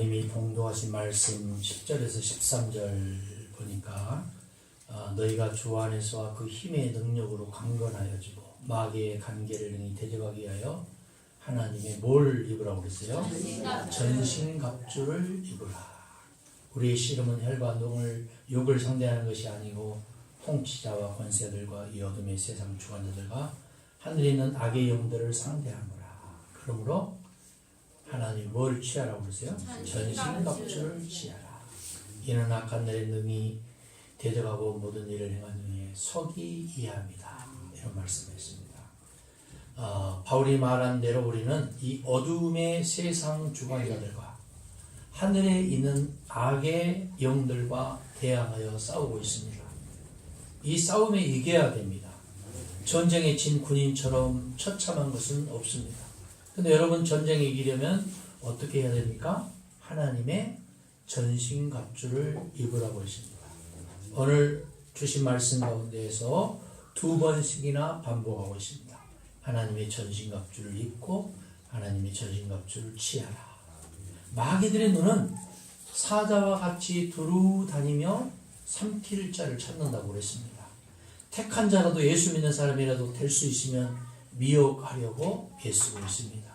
이미 봉독하신 말씀 10절에서 13절 보니까 너희가 주 안에서와 그 힘의 능력으로 강건하여지고 마귀의 간계를 능히 대적하기 위하여 하나님의 뭘 입으라고 그랬어요? 전신갑주를 입으라. 우리의 씨름은 혈과 육을 상대하는 것이 아니고 통치자와 권세들과 이 어둠의 세상 주관자들과 하늘에 있는 악의 영들을 상대하노라. 그러므로 하나님 뭘 취하라고 그러세요? 전신갑주를 취하라. 이는 악한 날에 능히 대적하고 모든 일을 행하는 중에 서기 이하입니다. 이런 말씀했습니다. 바울이 말한 대로 우리는 이 어둠의 세상 주관자들과 하늘에 있는 악의 영들과 대항하여 싸우고 있습니다. 이 싸움에 이겨야 됩니다. 전쟁에 진 군인처럼 처참한 것은 없습니다. 근데 여러분, 전쟁에 이기려면 어떻게 해야 됩니까? 하나님의 전신갑주를 입으라고 했습니다. 오늘 주신 말씀 가운데에서 2번씩이나 반복하고 있습니다. 하나님의 전신갑주를 입고 하나님의 전신갑주를 취하라. 마귀들의 눈은 사자와 같이 두루 다니며 삼킬 자를 찾는다고 그랬습니다. 택한 자라도 예수 믿는 사람이라도 될 수 있으면 미혹하려고 애쓰고 있습니다.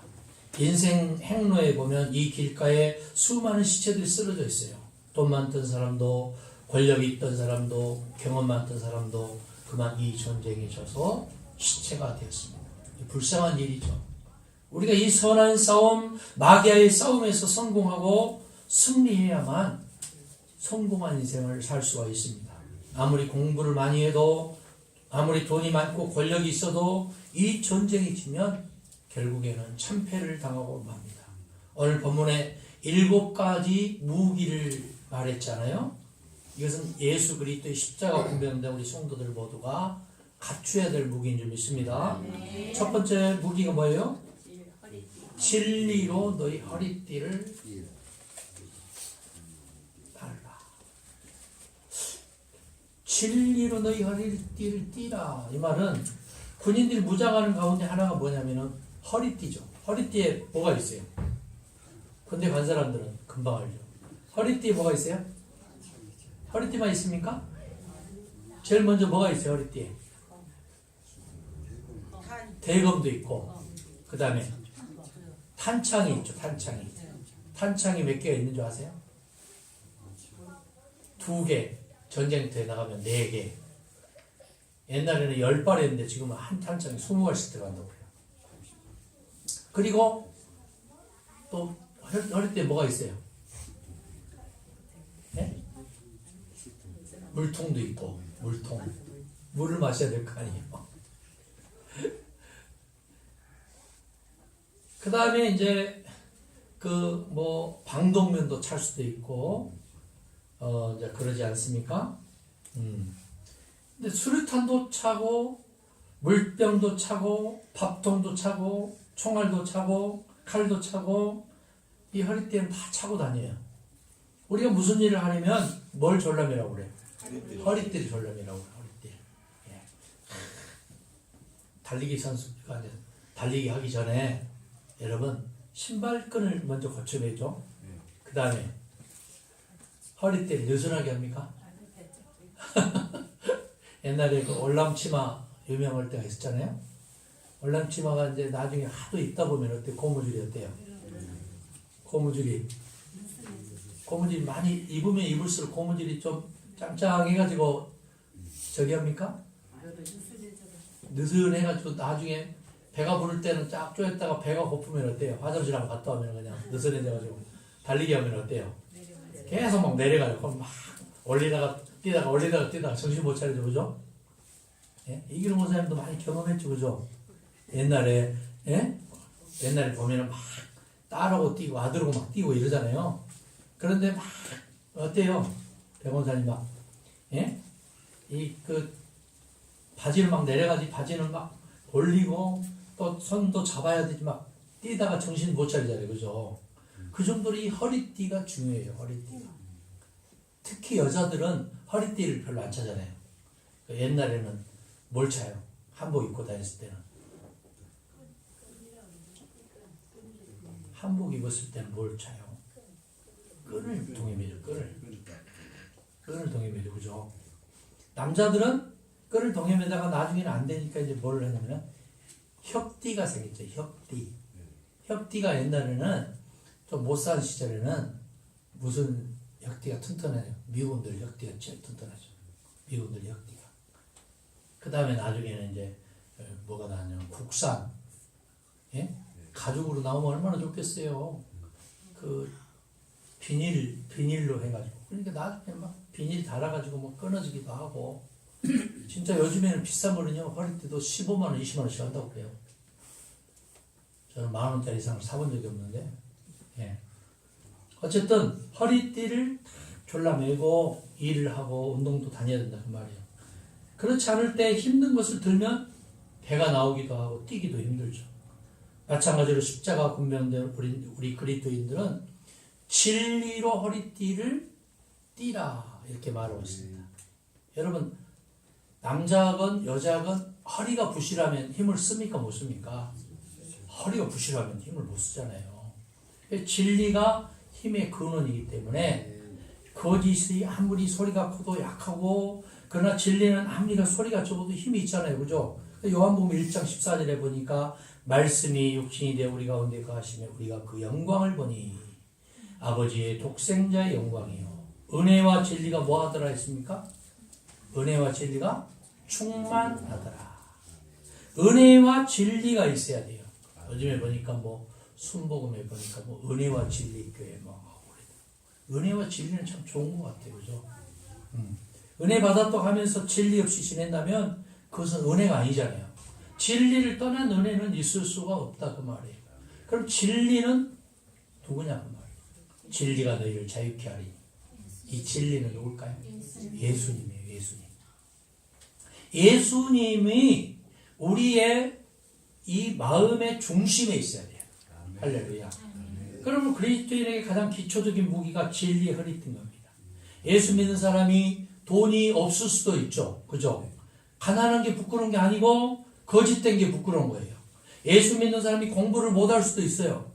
인생 행로에 보면 이 길가에 수많은 시체들이 쓰러져 있어요. 돈 많던 사람도, 권력이 있던 사람도, 경험 많던 사람도 그만 이 전쟁에 져서 시체가 되었습니다. 불쌍한 일이죠. 우리가 이 선한 싸움, 마귀와의 싸움에서 성공하고 승리해야만 성공한 인생을 살 수가 있습니다. 아무리 공부를 많이 해도, 아무리 돈이 많고 권력이 있어도 이 전쟁이 지면 결국에는 참패를 당하고 맙니다. 오늘 본문에 7가지 무기를 말했잖아요. 이것은 예수 그리스도의 십자가 공병대 우리 성도들 모두가 갖춰야 될 무기인 줄 믿습니다. 첫 번째 무기가 뭐예요? 진리로 너희 허리띠를 달라. 진리로 너희 허리띠를 띠라. 이 말은 군인들이 무장하는 가운데 하나가 뭐냐면은 허리띠죠. 허리띠에 뭐가 있어요? 군대 간 사람들은 금방 알죠. 허리띠에 뭐가 있어요? 허리띠만 있습니까? 제일 먼저 뭐가 있어요? 허리띠에 대검도 있고, 그 다음에 탄창이 있죠. 탄창이 몇 개가 있는 줄 아세요? 2개. 전쟁터에 나가면 4개. 옛날에는 10발이었는데 지금은 한 탄창이 20발씩 들어간다고 그래요. 그리고 또 허리띠에 뭐가 있어요? 네? 물통도 있고, 물을 마셔야 될 거 아니에요. 그 다음에 이제 방독면도 찰 수도 있고, 이제 그러지 않습니까? 근데 수류탄도 차고, 물병도 차고, 밥통도 차고, 총알도 차고, 칼도 차고, 이 허리띠에는 다 차고 다녀요. 우리가 무슨 일을 하려면 뭘 졸라매라고 그래요? 허리띠를 졸라매라고 그래요. 허리띠. 예. 달리기 선수가 달리기 하기 전에 여러분 신발끈을 먼저 고쳐매죠. 그 다음에 허리띠를 느슨하게 합니까? 옛날에 그 올람치마 유명할 때가 있었잖아요. 올람치마가 이제 나중에 하도 입다 보면 어때요? 고무줄이 어때요? 고무줄이 많이 입으면 입을수록 고무줄이 좀 짱짱해가지고 저기 합니까? 느슨해가지고 나중에 배가 부를 때는 쫙 쪼였다가 배가 고프면 어때요? 화장실 한번 갔다 오면 그냥 느슨해져가지고 달리기 하면 어때요? 계속 막 내려가요. 막 올리다가 뛰다가 정신 못 차리죠, 그죠? 예? 이기는 목사님도 많이 경험했죠, 그죠? 옛날에 보면은 막 딸하고 뛰고 아들하고 막 뛰고 이러잖아요. 그런데 막 어때요? 백원사님 막 바지를 막 내려가지, 바지는 막 올리고 또 손도 잡아야 되지, 막 뛰다가 정신 못 차리잖아요, 그죠? 그 정도로 이 허리띠가 중요해요. 허리띠가. 특히 여자들은 허리띠를 별로 안 차잖아요. 옛날에는 뭘 차요? 한복 입고 다녔을 때는 한복 입었을 때 뭘 차요? 끈을 동에 매죠. 끈을 동에 매죠. 그죠? 남자들은 끈을 동에 매다가 나중에는 안 되니까 이제 뭘 하냐면 협띠가 생겼죠. 협띠가 옛날에는 좀 못 산 시절에는 무슨 혁띠가 튼튼해요. 미군들 혁띠가 제일 튼튼하죠. 미군들 혁띠가. 그 다음에 나중에는 이제 뭐가 나왔냐면 국산, 예? 가죽으로 나오면 얼마나 좋겠어요. 그 비닐로 해가지고. 그러니까 나중에 막 비닐 달아가지고 뭐 끊어지기도 하고. 진짜 요즘에는 비싼 거는요, 허리띠도 15만 원, 20만 원씩 한다고 그래요. 저는 10,000원짜리 이상을 사본 적이 없는데, 예. 어쨌든 허리띠를 졸라매고 일을 하고 운동도 다녀야 된다 그 말이에요. 그렇지 않을 때 힘든 것을 들면 배가 나오기도 하고 뛰기도 힘들죠. 마찬가지로 십자가 군병들 우리 그리스도인들은 진리로 허리띠를 띠라 이렇게 말하고 있습니다. 여러분 남자건 여자건 허리가 부실하면 힘을 씁니까 못 씁니까? 허리가 부실하면 힘을 못 쓰잖아요. 진리가 힘의 근원이기 때문에 거짓이 아무리 소리가 커도 약하고 그러나 진리는 아무리 소리가 적어도 힘이 있잖아요. 그죠? 요한복음 1장 14절에 보니까 말씀이 육신이 되어 우리 가운데 거하시며 우리가 그 영광을 보니 아버지의 독생자의 영광이요 은혜와 진리가 뭐 하더라 했습니까? 은혜와 진리가 충만하더라. 은혜와 진리가 있어야 돼요. 요즘에 보니까 뭐 순복음에 보니까 뭐 은혜와 진리 교회 뭐 하고 그래요. 은혜와 진리는 참 좋은 것 같아요. 그죠? 은혜 받았다고 하면서 진리 없이 지낸다면 그것은 은혜가 아니잖아요. 진리를 떠난 은혜는 있을 수가 없다 그 말이에요. 그럼 진리는 누구냐 그 말이에요. 진리가 너희를 자유케 하리니. 이 진리는 누굴까요? 예수님이에요. 예수님이 우리의 이 마음의 중심에 있어야 돼요. 할렐루야. 그러면 그리스도인에게 가장 기초적인 무기가 진리의 허리띠인 겁니다. 예수 믿는 사람이 돈이 없을 수도 있죠. 그죠? 가난한 게 부끄러운 게 아니고 거짓된 게 부끄러운 거예요. 예수 믿는 사람이 공부를 못할 수도 있어요.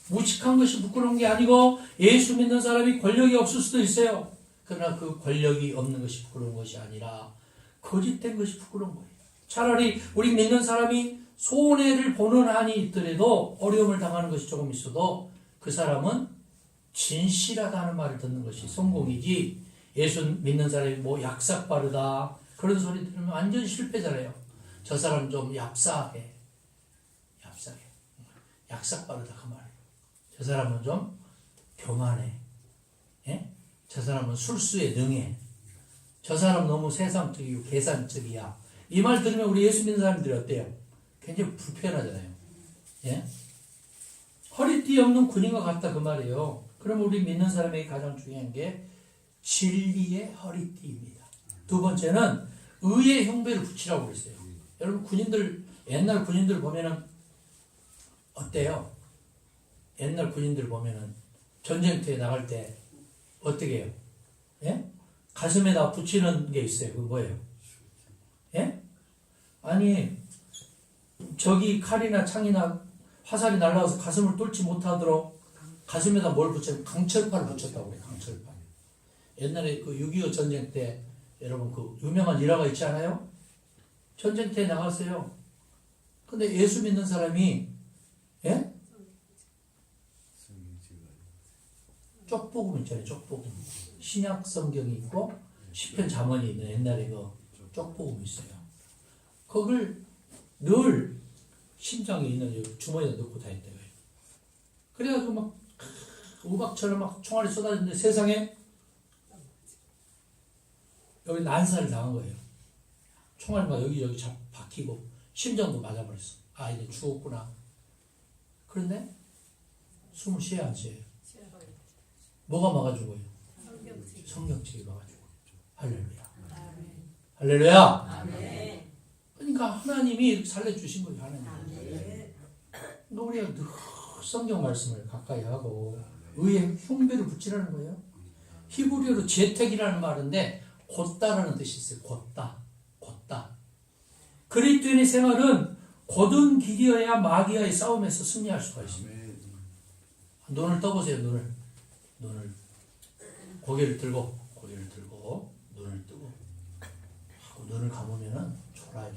무식한 것이 부끄러운 게 아니고 예수 믿는 사람이 권력이 없을 수도 있어요. 그러나 그 권력이 없는 것이 부끄러운 것이 아니라 거짓된 것이 부끄러운 거예요. 차라리 우리 믿는 사람이 손해를 보는 한이 있더라도 어려움을 당하는 것이 조금 있어도 그 사람은 진실하다는 말을 듣는 것이 성공이지 예수 믿는 사람이 뭐 약삭 빠르다 그런 소리 들으면 완전 실패잖아요. 저 사람 좀 얍삭해. 약삭 빠르다 그 말이에요. 저 사람은 좀 교만해. 예? 저 사람은 술수에 능해. 저 사람 너무 세상적이고 계산적이야. 이 말 들으면 우리 예수 믿는 사람들이 어때요? 굉장히 불편하잖아요. 예? 허리띠 없는 군인과 같다 그 말이에요. 그럼 우리 믿는 사람에게 가장 중요한 게 진리의 허리띠입니다. 두 번째는 의의 흉배를 붙이라고 그랬어요. 여러분 군인들 옛날 군인들 보면은 어때요? 옛날 군인들 보면은 전쟁터에 나갈 때 어떻게 해요? 예? 가슴에다 붙이는 게 있어요. 그 뭐예요? 예? 아니 적이 칼이나 창이나 화살이 날라와서 가슴을 뚫지 못하도록 가슴에다 뭘 붙여요? 강철판을 붙였다고 그래요. 강철판. 옛날에 그 6.25 전쟁 때 여러분 그 유명한 일화가 있지 않아요? 전쟁터에 나갔어요. 근데 예수 믿는 사람이 예? 쪽복음 있잖아요. 쪽복음. 신약 성경이 있고 시편 잠언이 있는 옛날에 그 쪽복음이 있어요. 그걸 늘 심장에 있는 주머니에 넣고 다녔대요. 그래가지고 막 우박처럼 막 총알이 쏟아졌는데 세상에 여기 난사를 당한 거예요. 총알이 막 여기 박히고 심장도 맞아버렸어. 아 이제 죽었구나. 그런데 숨을 쉬어야 안 쉬어요. 뭐가 막아준 거예요? 성경책이 막아준 거예요. 할렐루야. 할렐루야. 그러니까 하나님이 살려주신 거예요. 하나님. 우리가 늘 성경 말씀을 가까이 하고 의의 흉배를 붙이라는 거예요. 히브리어로 재택이라는 말인데 곧다라는 뜻이 있어요. 곧다. 그리스도인의 생활은 곧은 길이어야 마귀와의 싸움에서 승리할 수가 있습니다. 눈을 떠보세요. 눈을 고개를 들고 눈을 뜨고 하고 눈을 감으면은 졸아요.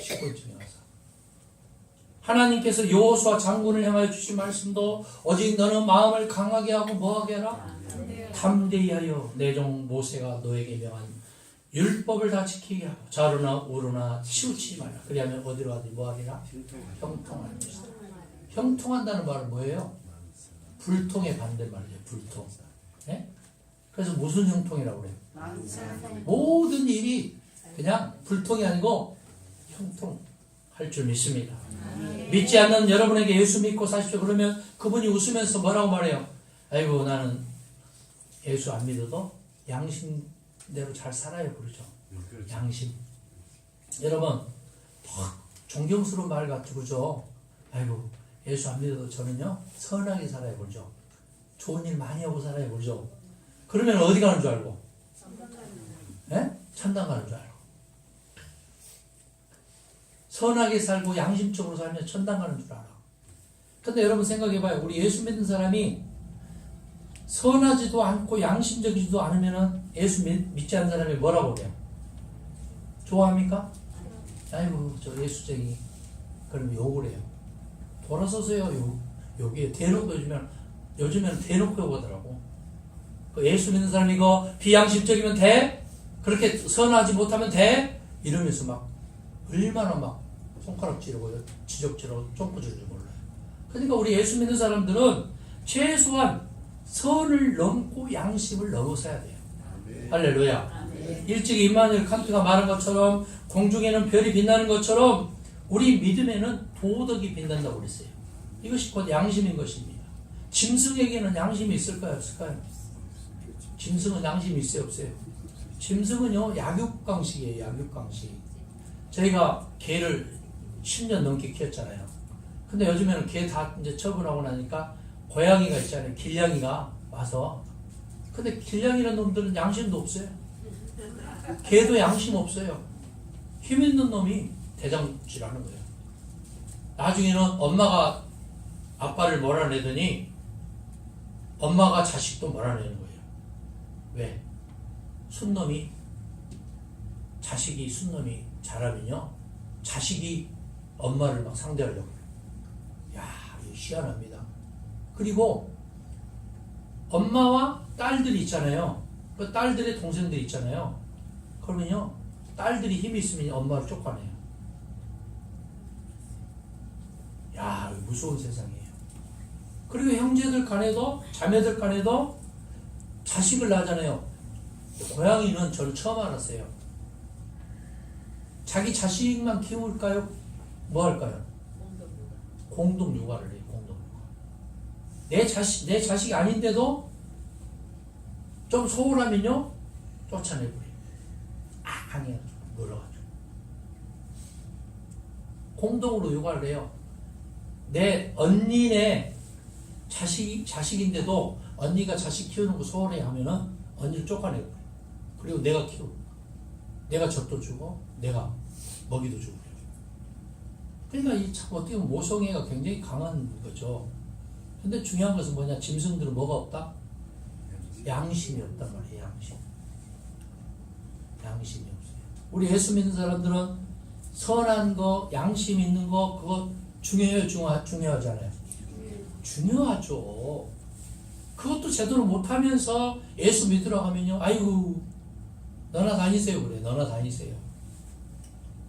시골쯤에 가서 하나님께서 여호수아 장군을 향하여 주신 말씀도 오직 너는 마음을 강하게 하고 뭐하게 해라? 담대히 하여 내 종 모세가 너에게 명한 율법을 다 지키게 하고 좌로나 우로나 치우치지 말라. 그리하면 어디로 하든지 뭐하리라? 형통할 것이다. 형통한다는 말은 뭐예요? 불통의 반대말이에요. 불통. 네? 그래서 무슨 형통이라고 그래요? 모든 일이 그냥 불통이 아니고 형통할 줄 믿습니다. 믿지 않는 여러분에게 예수 믿고 사십시오. 그러면 그분이 웃으면서 뭐라고 말해요? 아이고 나는 예수 안 믿어도 양심대로 잘 살아요. 그러죠. 양심. 여러분 존경스러운 말 같죠. 그죠? 아이고 예수 안 믿어도 저는요 선하게 살아요. 그러죠. 좋은 일 많이 하고 살아요. 그러죠. 그러면 어디 가는 줄 알고? 네? 천당 가는 줄 알고. 선하게 살고 양심적으로 살면 천당 가는 줄 알아. 근데 여러분 생각해봐요. 우리 예수 믿는 사람이 선하지도 않고 양심적이지도 않으면 예수 믿지 않는 사람이 뭐라고 그래요? 좋아합니까? 아이고 저 예수쟁이. 그럼 욕을 해요. 돌아서세요. 여기에 대놓고 요즘에는 대놓고 욕하더라고. 그 예수 믿는 사람이 이거 비양심적이면 돼? 그렇게 선하지 못하면 돼? 이러면서 막 얼마나 막 손가락질하고 지적질하고 쫑꾸질을 몰라요. 그러니까 우리 예수 믿는 사람들은 최소한 선을 넘고 양심을 넘어서야 돼요. 할렐루야. 일찍 임마누엘 칸트가 말한 것처럼 공중에는 별이 빛나는 것처럼 우리 믿음에는 도덕이 빛난다고 그랬어요. 이것이 곧 양심인 것입니다. 짐승에게는 양심이 있을까요? 없을까요? 짐승은 양심이 있어요? 없어요? 짐승은요 약육강식이에요. 약육강식. 저희가 개를 10년 넘게 키웠잖아요. 근데 요즘에는 개 다 이제 처분하고 나니까 고양이가 있잖아요. 길냥이가 와서. 근데 길냥이라는 놈들은 양심도 없어요. 개도 양심 없어요. 힘 있는 놈이 대장질하는 거예요. 나중에는 엄마가 아빠를 몰아내더니 엄마가 자식도 몰아내는 거예요. 왜? 순놈이 자라면요 자식이 엄마를 막 상대하려고 해요. 야, 이거 희한합니다. 그리고 엄마와 딸들이 있잖아요. 그 딸들의 동생들이 있잖아요. 그러면요 딸들이 힘이 있으면 엄마를 쫓아내요. 야, 무서운 세상이에요. 그리고 형제들 간에도 자매들 간에도 자식을 낳잖아요. 고양이는 저는 처음 알았어요. 자기 자식만 키울까요? 뭐 할까요? 공동 육아를 해요. 공동 육아. 내 자식이 아닌데도 좀 소홀하면요 쫓아내버려요. 강해가지고 물어가지고 공동으로 육아를 해요. 내 언니네 자식인데도 언니가 자식 키우는 거 소홀해 하면은 언니를 쫓아내버려요. 그리고 내가 키우고 내가 젖도 주고 내가 먹이도 주고. 그러니까 이 참 어떻게 보면 모성애가 굉장히 강한 거죠. 근데 중요한 것은 뭐냐? 짐승들은 뭐가 없다? 양심이 없단 말이에요. 양심이 없어요. 우리 예수 믿는 사람들은 선한 거, 양심 있는 거 그거 중요해요? 중요하잖아요. 중요하죠. 그것도 제대로 못하면서 예수 믿으라고 하면요 아이고 너나 다니세요. 그래. 너나 다니세요.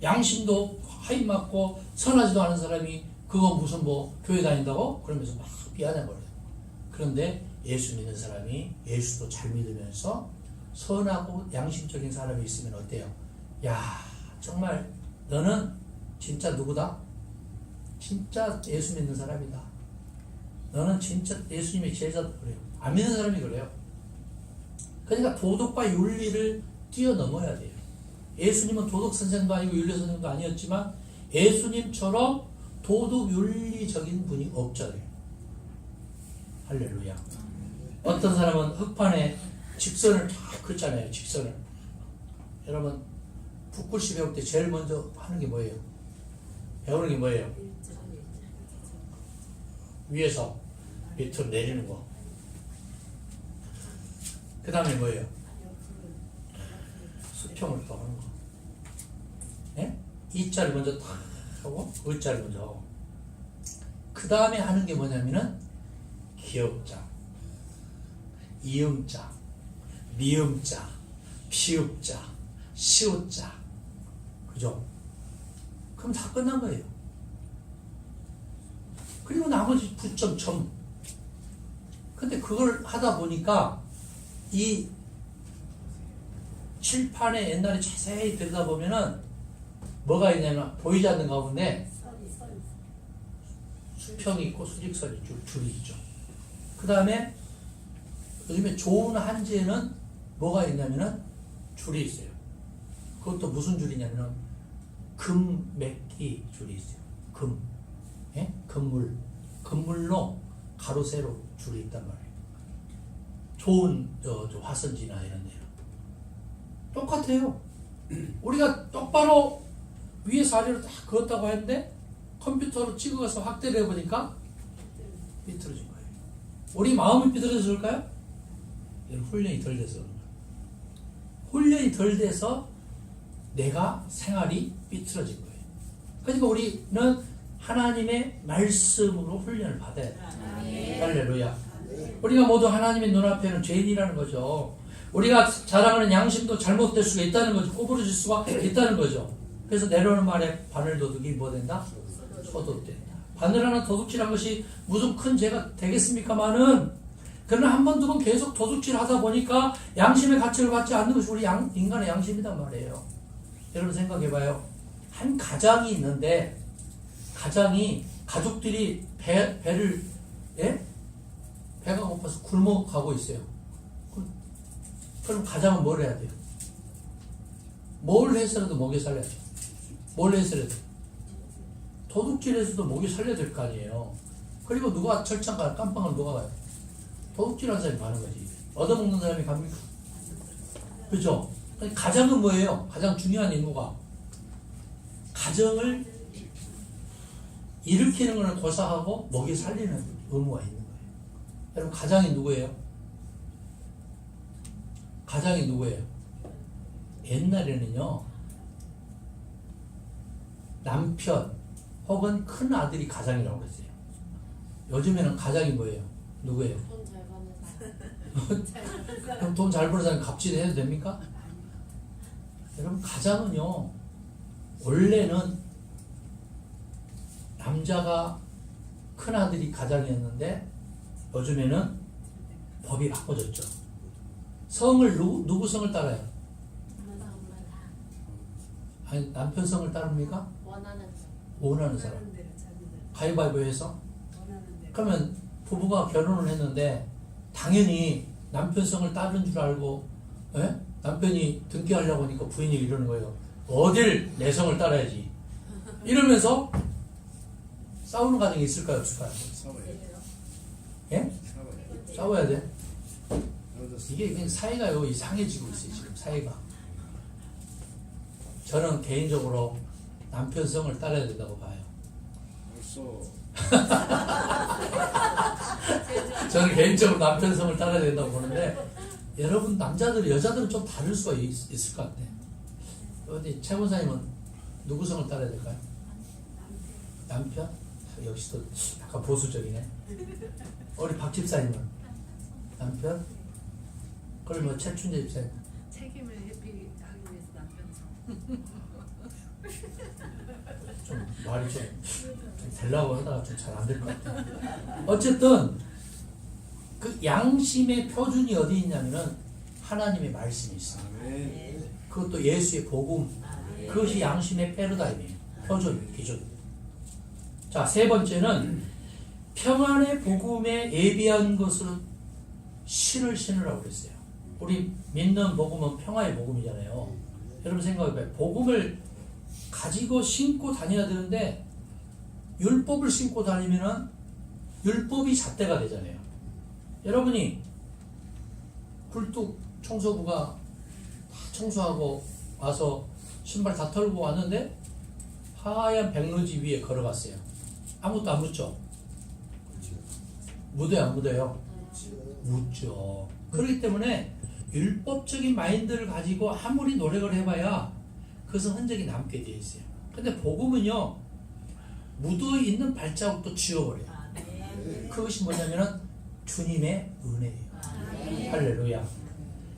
양심도 하인 맞고 선하지도 않은 사람이 그거 무슨 뭐 교회 다닌다고? 그러면서 막 비아냥거려요. 그런데 예수 믿는 사람이 예수도 잘 믿으면서 선하고 양심적인 사람이 있으면 어때요? 야 정말 너는 진짜 누구다? 진짜 예수 믿는 사람이다. 너는 진짜 예수님의 제자다. 그래요. 안 믿는 사람이 그래요. 그러니까 도덕과 윤리를 뛰어넘어야 돼요. 예수님은 도덕 선생도 아니고 윤리 선생도 아니었지만 예수님처럼 도덕 윤리적인 분이 없잖아요. 할렐루야. 어떤 사람은 흙판에 직선을 다 긋잖아요. 직선을. 여러분 붓글씨 배울 때 제일 먼저 하는 게 뭐예요? 배우는 게 뭐예요? 위에서 밑으로 내리는 거. 그 다음에 뭐예요? 수평을 또 하는 거. 예? 이자를 먼저 딱 하고 을자를 먼저 하고 그 다음에 하는 게 뭐냐면은 기역자, 이음자, 미음자, 피읍자, 시옷자. 그죠? 그럼 다 끝난 거예요. 그리고 나머지 부점, 점. 근데 그걸 하다 보니까 이 칠판에 옛날에 자세히 들여다보면은 뭐가 있냐면 보이지 않는 가운데 수평이 있고 수직선이 줄이 있죠. 그 다음에 요즘에 좋은 한지에는 뭐가 있냐면은 줄이 있어요. 그것도 무슨 줄이냐면은 금맥기 줄이 있어요. 금, 예? 금물로 가로 세로 줄이 있단 말이에요. 좋은 저 화선지나 이런 데는 똑같아요. 우리가 똑바로 위에서 아래로 다 그었다고 했는데 컴퓨터로 찍어서 확대를 해보니까 삐뚤어진 거예요. 우리 마음이 삐뚤어질까요? 이런 훈련이 덜 돼서 그런 거예요. 훈련이 덜 돼서 내가 생활이 삐뚤어진 거예요. 그러니까 우리는 하나님의 말씀으로 훈련을 받아야 돼요. 할렐루야. 우리가 모두 하나님의 눈앞에는 죄인이라는 거죠. 우리가 자랑하는 양심도 잘못될 수가 있다는 거죠. 꼬부러질 수가 있다는 거죠. 그래서 내려오는 말에 바늘 도둑이 뭐 된다? 소독된다. 바늘 하나 도둑질한 것이 무슨 큰 죄가 되겠습니까마는 그러나 한 번, 두 번 계속 도둑질 하다 보니까 양심의 가책을 받지 않는 것이 우리 인간의 양심이란 말이에요. 여러분 생각해봐요. 한 가장이 있는데 가족들이 배를 예? 배가 고파서 굶어 가고 있어요. 그럼 가장은 뭘 해야 돼요? 뭘 해서라도 먹여 살려야 돼요. 뭘 해서라도 도둑질해서도 먹여 살려야 될 거 아니에요. 그리고 누가 철장 가 깜빵을 누가 가요? 도둑질하는 사람이 가는 거지. 얻어먹는 사람이 갑니까? 그죠? 가장은 뭐예요? 가장 중요한 임무가 가정을 일으키는 것을 고사하고 먹여 살리는 의무가 있는 거예요. 여러분 가장이 누구예요? 가장이 누구예요? 옛날에는요 남편 혹은 큰 아들이 가장이라고 그랬어요. 요즘에는 가장이 뭐예요? 누구예요? 돈 잘 버는 사람. 그럼 돈 잘 버는 사람 갑질 해도 됩니까? 여러분 가장은요 원래는 남자가 큰 아들이 가장이었는데 요즘에는 법이 바꿔졌죠. 성을 누구 성을 따라요? 아니 남편 성을 따릅니까? 원하는 사람. 가위바위보해서 그러면 부부가 결혼을 했는데 당연히 남편 성을 따른 줄 알고 에? 남편이 등기하려고 하니까 부인이 이러는 거예요. 어딜 내 성을 따라야지. 이러면서 싸우는 과정이 있을까요? 없을까요? 예? 싸워야 돼. 이게 그냥 사회가요 이상해지고 있어요. 지금 사회가. 저는 개인적으로 남편 성을 따라야 된다고 봐요. 저는 개인적으로 남편 성을 따라야 된다고 보는데 여러분 남자들 여자들은 좀 다를 수가 있을 것 같아요. 어디 최 권사님은 누구 성을 따라야 될까요? 남편? 역시 또 약간 보수적이네. 우리 박 집사님은 남편? 그럼 뭐 최춘재 집사님? 책임을 회피하기 위해서 남편 성. 좀 말이 좀 되려고 하다가 좀 잘 안 될 것 같아요. 어쨌든 그 양심의 표준이 어디 있냐면은 하나님의 말씀이 있어요. 그것도 예수의 복음. 그것이 양심의 패러다임이에요. 표준, 기준. 자, 세 번째는 평안의 복음에 예비한 것으로 신을 신으라고 그랬어요. 우리 믿는 복음은 평화의 복음이잖아요. 여러분 생각해봐요. 복음을 가지고 신고 다녀야 되는데 율법을 신고 다니면은 율법이 잣대가 되잖아요. 여러분이 굴뚝 청소부가 다 청소하고 와서 신발 다 털고 왔는데 하얀 백로지 위에 걸어갔어요. 아무것도 안 묻죠? 묻어요, 안 묻어요? 묻죠. 그렇기 때문에 율법적인 마인드를 가지고 아무리 노력을 해봐야 그것은 흔적이 남게 되어 있어요. 근데 복음은요, 묻어 있는 발자국도 지워버려요. 그것이 뭐냐면은 주님의 은혜예요. 할렐루야.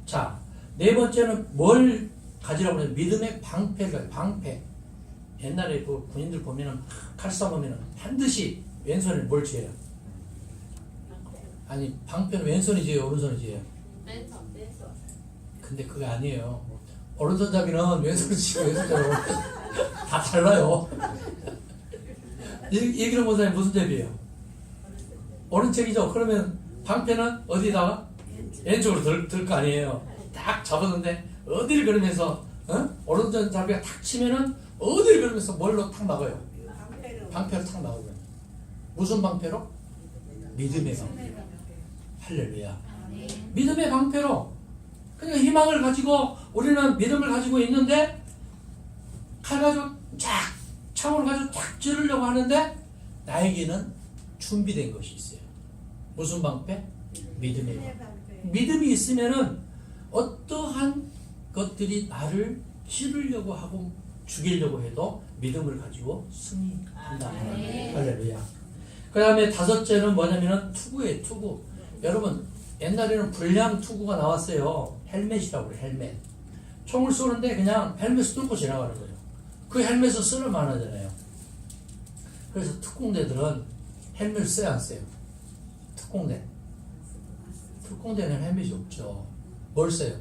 자, 네 번째는 뭘 가지라고 그래요? 믿음의 방패를, 방패. 옛날에 그 군인들 보면은 칼싸움 보면은 반드시 왼손에 뭘 쥐어요? 아니, 방패는 왼손이 쥐어요, 오른손이 쥐어요? 왼손. 근데 그게 아니에요. 오른손잡이는 왼손을 쥐고 왼손잡이는 다 달라요. 얘기를 본 사람이 무슨 대비예요? 오른쪽이죠. 그러면 방패는 어디다가? 왼쪽으로 들 거 아니에요. 딱 잡았는데 어디를 그러면서 오른손잡이가 탁 치면은 어디를 그러면서 뭘로 탁 막아요? 방패로 탁 막아요. 무슨 방패로? 믿음의 방패. 할렐루야. 믿음의 방패로. 그러니까 희망을 가지고 우리는 믿음을 가지고 있는데 칼 가지고 쫙 창을 가지고 탁 찌르려고 하는데 나에게는 준비된 것이 있어요. 무슨 방패? 믿음의 방패. 믿음이 있으면은 어떠한 것들이 나를 찌르려고 하고 죽이려고 해도 믿음을 가지고 승리한다. 할렐루야. 그 다음에 다섯째는 뭐냐면은 투구예요. 투구. 여러분 옛날에는 불량 투구가 나왔어요. 헬멧이라고 그래. 헬멧. 총을 쏘는데 그냥 헬멧을 뚫고 지나가는 거예요. 그 헬멧은 쓸을만 하잖아요. 그래서 특공대들은 헬멧을 써야 안 써요? 특공대는 헬멧이 없죠. 뭘 써요?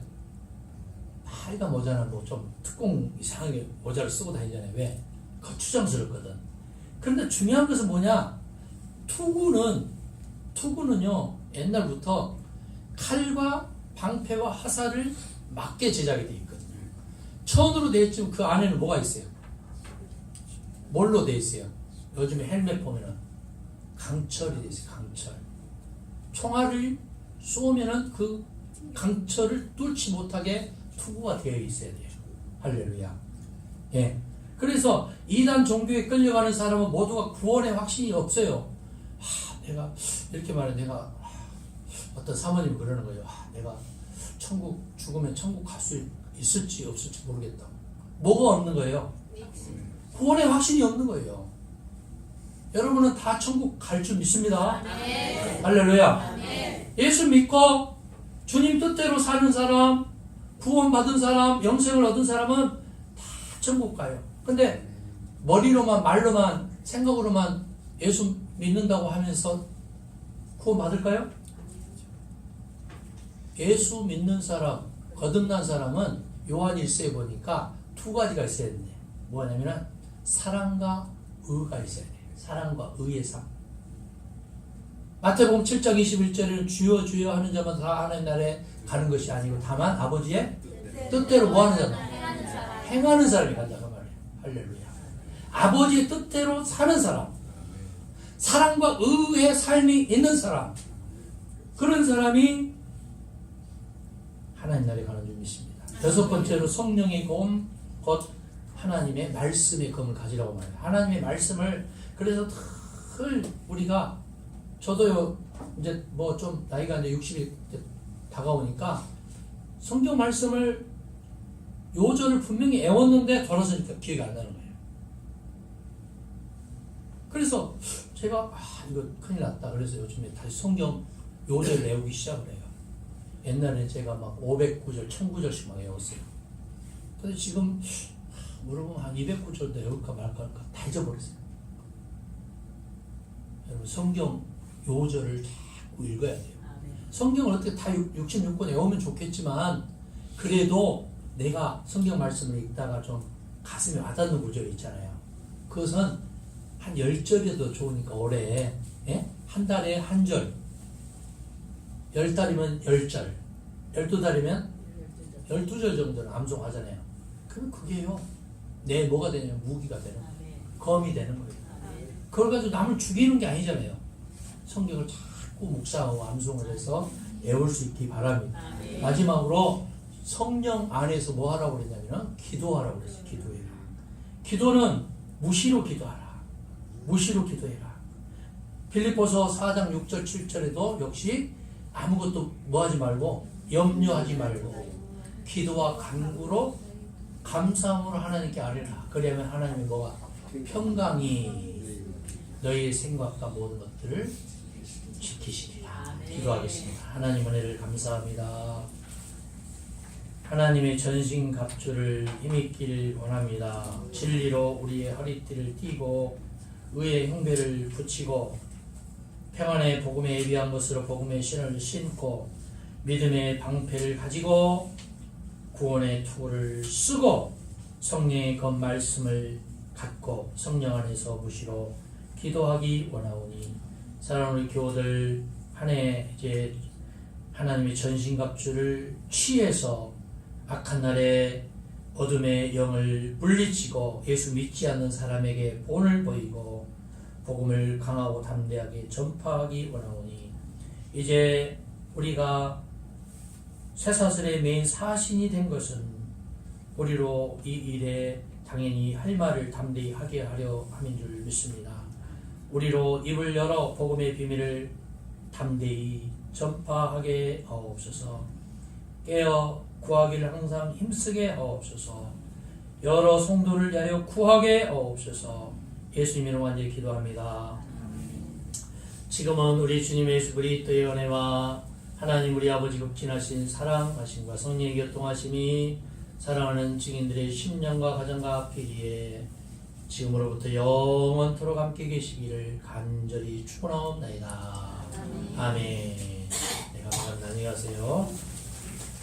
하이가 모자나 뭐 좀 특공 이상하게 모자를 쓰고 다니잖아요. 왜? 거추장스럽거든. 그런데 중요한 것은 뭐냐? 투구는요 옛날부터 칼과 방패와 화살을 맞게 제작이 되어 있거든요. 천으로 되어 있지만 그 안에는 뭐가 있어요? 뭘로 되어 있어요? 요즘에 헬멧 보면은 강철이 되어 있어요. 강철. 총알을 쏘면은 그 강철을 뚫지 못하게 투구가 되어 있어야 돼요. 할렐루야. 예. 그래서 이단 종교에 끌려가는 사람은 모두가 구원의 확신이 없어요. 내가 이렇게 말해 내가 어떤 사모님이 그러는 거예요. 내가 천국 죽으면 천국 갈 수 있을지 없을지 모르겠다. 뭐가 없는 거예요? 구원의 확신이 없는 거예요. 여러분은 다 천국 갈 줄 믿습니다. 네. 할렐루야. 네. 예수 믿고 주님 뜻대로 사는 사람, 구원받은 사람, 영생을 얻은 사람은 다 천국 가요. 근데 머리로만 말로만 생각으로만 예수 믿는다고 하면서 구원받을까요? 예수 믿는 사람, 거듭난 사람은 요한 1세에 보니까 두 가지가 있어야 된대. 뭐냐면은 사랑과 의가 있어야 돼. 사랑과 의의 삶. 마태복음 7장 21절에는 주여 주여 하는 자만 다 하나님 나라에 가는 것이 아니고 다만 아버지의 뜻대로 뭐 하는 자만? 행하는 사람이 간다 그 말이에요. 할렐루야. 아버지의 뜻대로 사는 사람, 사랑과 의의 삶이 있는 사람, 그런 사람이 하나님 나라에 가는 줄 믿습니다. 여섯 번째로 성령의 검, 곧 하나님의 말씀의 검을 가지라고 말해요. 하나님의 말씀을 그래서 늘 우리가 저도요 이제 뭐 좀 나이가 이제 60이 다가오니까 성경 말씀을 요절을 분명히 애웠는데 돌아서니까 기억이 안 나는 거예요. 그래서 제가 이거 큰일 났다. 그래서 요즘에 다시 성경 요절을 외우기 시작을 해요. 옛날에 제가 막 500구절, 1000구절씩 막 외웠어요. 근데 지금 물어보면 한 200구절도 외울까 말까 다 잊어버렸어요. 여러분 성경 요절을 자꾸 읽어야 돼요. 성경을 어떻게 다 66권 외우면 좋겠지만 그래도 내가 성경 말씀을 읽다가 좀 가슴에 와닿는 구절이 있잖아요. 그것은 한 10절이라도 좋으니까 올해 한 달에 한 절, 10달이면 10절, 12달이면 12절 정도는 암송하잖아요. 그럼 그게요 내 뭐가 되냐면 무기가 되는 거예요. 검이 되는 거예요. 그걸 가지고 남을 죽이는 게 아니잖아요. 성경을 자꾸 묵상하고 암송을 해서 외울 수 있기 바랍니다. 마지막으로 성령 안에서 뭐 하라고 그랬냐면 기도하라고 그랬어요. 기도해라. 기도는 무시로 기도하라. 무시로 기도해라. 빌립보서 4장 6절 7절에도 역시 아무것도 뭐 하지 말고 염려하지 말고 기도와 간구로 감사함으로 하나님께 아뢰라. 그러면 하나님이 뭐가 평강이 너희의 생각과 모든 것들을 지키시리라. 기도하겠습니다. 하나님 은혜를 감사합니다. 하나님의 전신갑주를 힘입기를 원합니다. 진리로 우리의 허리띠를 띠고 의의 형배를 붙이고 평안의 복음에 예비한 것으로 복음의 신을 신고 믿음의 방패를 가지고 구원의 투구를 쓰고 성령의 그 말씀을 갖고 성령 안에서 무시로 기도하기 원하오니 사랑하는 우리 교우들 한 해 이제 하나님의 전신갑주를 취해서 악한 날에 어둠의 영을 물리치고 예수 믿지 않는 사람에게 본을 보이고 복음을 강하고 담대하게 전파하기 원하오니 이제 우리가 쇠사슬의 메인 사신이 된 것은 우리로 이 일에 당연히 할 말을 담대히 하게 하려 함인 줄 믿습니다. 우리로 입을 열어 복음의 비밀을 담대히 전파하게 하옵소서. 깨어 구하기를 항상 힘쓰게 하옵소서. 여러 성도를 위하여 구하게 하옵소서. 예수님 이름 간절히 기도합니다. 지금은 우리 주님 예수 그리스도의 은혜와 하나님 우리 아버지 극진하신 사랑하심과 성령의 교통하심이 사랑하는 증인들의 심령과 가정과 피리에 지금으로부터 영원토록 함께 계시기를 간절히 축원하옵나이다. 아멘. 네, 감사합니다. 안녕히 가세요.